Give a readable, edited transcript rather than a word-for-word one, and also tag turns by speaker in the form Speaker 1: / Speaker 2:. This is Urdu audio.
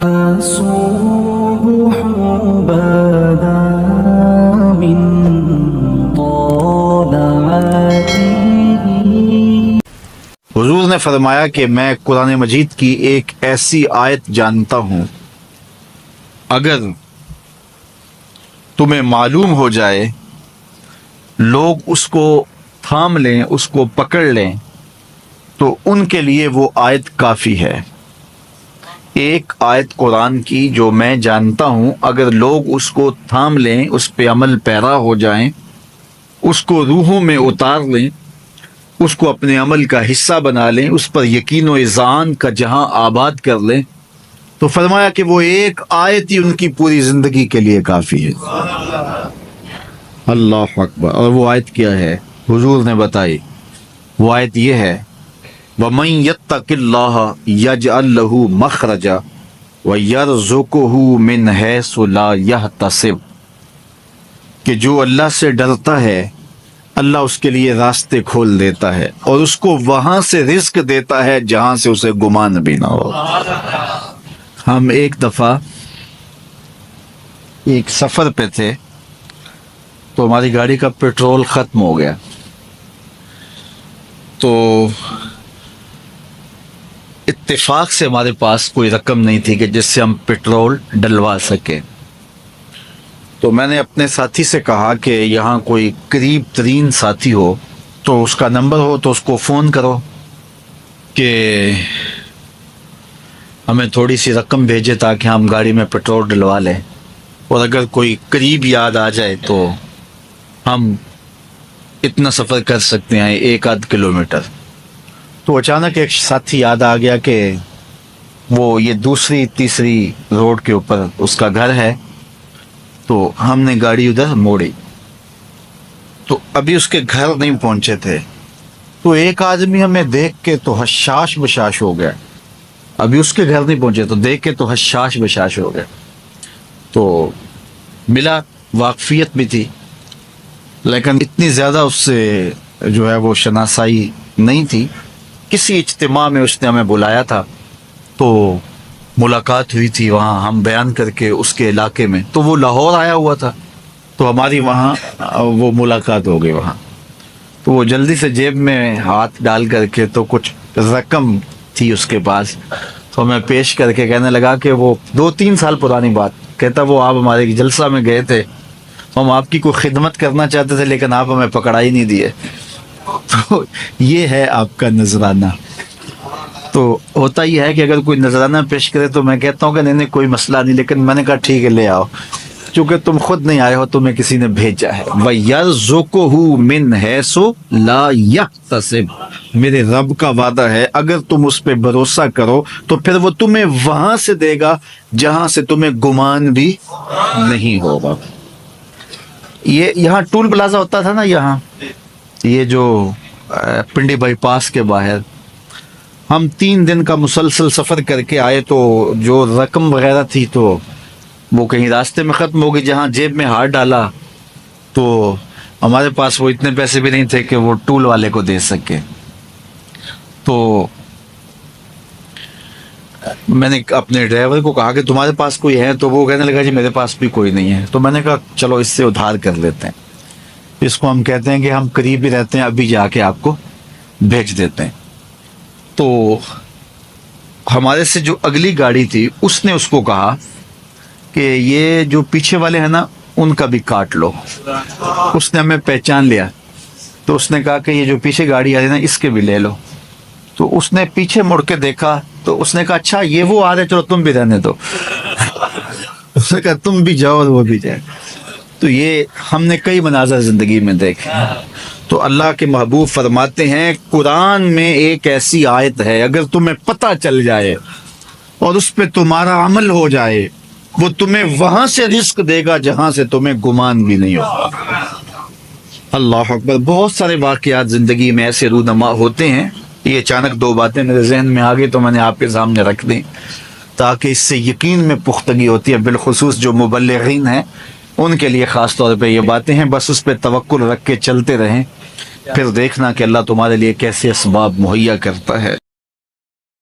Speaker 1: الصبح بدا من طلعته.
Speaker 2: حضور نے فرمایا کہ میں قرآن مجید کی ایک ایسی آیت جانتا ہوں، اگر تمہیں معلوم ہو جائے، لوگ اس کو تھام لیں، اس کو پکڑ لیں، تو ان کے لیے وہ آیت کافی ہے۔ ایک آیت قرآن کی جو میں جانتا ہوں، اگر لوگ اس کو تھام لیں، اس پہ عمل پیرا ہو جائیں، اس کو روحوں میں اتار لیں، اس کو اپنے عمل کا حصہ بنا لیں، اس پر یقین و اذعان کا جہاں آباد کر لیں، تو فرمایا کہ وہ ایک آیت ہی ان کی پوری زندگی کے لیے کافی ہے۔ اللہ اکبر۔ اور وہ آیت کیا ہے؟ حضور نے بتائی، وہ آیت یہ ہے، وَمَن يَتَّقِ اللَّهَ يَجْعَل لَّهُ مَخْرَجًا وَيَرْزُقْهُ مِنْ حَيْثُ لَا يَحْتَسِبُ، کہ جو اللہ سے ڈرتا ہے، اللہ اس کے لیے راستے کھول دیتا ہے اور اس کو وہاں سے رزق دیتا ہے جہاں سے اسے گمان بھی نہ ہو۔ ہم ایک دفعہ ایک سفر پہ تھے، تو ہماری گاڑی کا پیٹرول ختم ہو گیا، تو اتفاق سے ہمارے پاس کوئی رقم نہیں تھی کہ جس سے ہم پیٹرول ڈلوا سکیں۔ تو میں نے اپنے ساتھی سے کہا کہ یہاں کوئی قریب ترین ساتھی ہو تو اس کا نمبر ہو تو اس کو فون کرو کہ ہمیں تھوڑی سی رقم بھیجے تاکہ ہم گاڑی میں پیٹرول ڈلوا لیں، اور اگر کوئی قریب یاد آ جائے تو ہم اتنا سفر کر سکتے ہیں، 1-8 کلومیٹر۔ تو اچانک ایک ساتھی یاد آ گیا کہ وہ یہ دوسری تیسری روڈ کے اوپر اس کا گھر ہے، تو ہم نے گاڑی ادھر موڑی، تو ابھی اس کے گھر نہیں پہنچے تھے، تو ایک آدمی ہمیں دیکھ کے تو حشاش بشاش ہو گیا، ابھی اس کے گھر نہیں پہنچے تو دیکھ کے تو حشاش بشاش ہو گیا۔ تو ملا، واقفیت بھی تھی، لیکن اتنی زیادہ اس سے جو ہے وہ شناسائی نہیں تھی۔ کسی اجتماع میں اس نے ہمیں بلایا تھا، تو ملاقات ہوئی تھی وہاں، ہم بیان کر کے اس کے علاقے میں، تو وہ لاہور آیا ہوا تھا، تو ہماری وہاں وہ ملاقات ہو گئی وہاں۔ تو وہ جلدی سے جیب میں ہاتھ ڈال کر کے، تو کچھ رقم تھی اس کے پاس، تو میں پیش کر کے کہنے لگا کہ وہ 2-3 سال پرانی بات، کہتا وہ آپ ہمارے جلسہ میں گئے تھے، ہم آپ کی کوئی خدمت کرنا چاہتے تھے لیکن آپ ہمیں پکڑا ہی نہیں دیے۔ تو یہ ہے آپ کا نذرانہ۔ تو ہوتا یہ ہے کہ اگر کوئی نذرانہ پیش کرے تو میں کہتا ہوں کہ نہیں کوئی مسئلہ نہیں، لیکن میں نے کہا ٹھیک ہے لے آؤ، چونکہ تم خود نہیں آئے ہو، تمہیں کسی نے بھیجا ہے۔ وَيَرْزُقُهُ مِنْ حَيْثُ لَا يَحْتَسِبُ، میرے رب کا وعدہ ہے اگر تم اس پہ بھروسہ کرو تو پھر وہ تمہیں وہاں سے دے گا جہاں سے تمہیں گمان بھی نہیں ہوگا۔ یہ یہاں ٹول پلازا ہوتا تھا نا، یہاں یہ جو پنڈی بائی پاس کے باہر، ہم 3 دن کا مسلسل سفر کر کے آئے، تو جو رقم وغیرہ تھی تو وہ کہیں راستے میں ختم ہو گئی، جہاں جیب میں ہاتھ ڈالا تو ہمارے پاس وہ اتنے پیسے بھی نہیں تھے کہ وہ ٹول والے کو دے سکے۔ تو میں نے اپنے ڈرائیور کو کہا کہ تمہارے پاس کوئی ہے؟ تو وہ کہنے لگا جی میرے پاس بھی کوئی نہیں ہے۔ تو میں نے کہا چلو اس سے ادھار کر لیتے ہیں، اس کو ہم کہتے ہیں کہ ہم قریب ہی رہتے ہیں، ابھی جا کے آپ کو بھیج دیتے ہیں۔ تو ہمارے سے جو اگلی گاڑی تھی اس نے اس کو کہا کہ یہ جو پیچھے والے ہیں نا ان کا بھی کاٹ لو۔ اس نے ہمیں پہچان لیا، تو اس نے کہا کہ یہ جو پیچھے گاڑی آ رہی ہے نا اس کے بھی لے لو۔ تو اس نے پیچھے مڑ کے دیکھا تو اس نے کہا اچھا یہ وہ آ رہے، چلو تم بھی رہنے دو۔ اس نے کہا تم بھی جاؤ اور وہ بھی جائے۔ تو یہ ہم نے کئی مناظر زندگی میں دیکھے۔ تو اللہ کے محبوب فرماتے ہیں قرآن میں ایک ایسی آیت ہے، اگر تمہیں پتہ چل جائے اور اس پہ تمہارا عمل ہو جائے، وہ تمہیں وہاں سے رزق دے گا جہاں سے تمہیں گمان بھی نہیں ہوگا۔ اللہ اکبر۔ بہت سارے واقعات زندگی میں ایسے رونما ہوتے ہیں، یہ اچانک 2 باتیں میرے ذہن میں آ گئی تو میں نے آپ کے سامنے رکھ دی تاکہ اس سے یقین میں پختگی ہوتی ہے، بالخصوص جو مبلغین ہیں ان کے لیے خاص طور پہ یہ باتیں ہیں۔ بس اس پہ توکل رکھ کے چلتے رہیں، پھر دیکھنا کہ اللہ تمہارے لیے کیسے اسباب مہیا کرتا ہے۔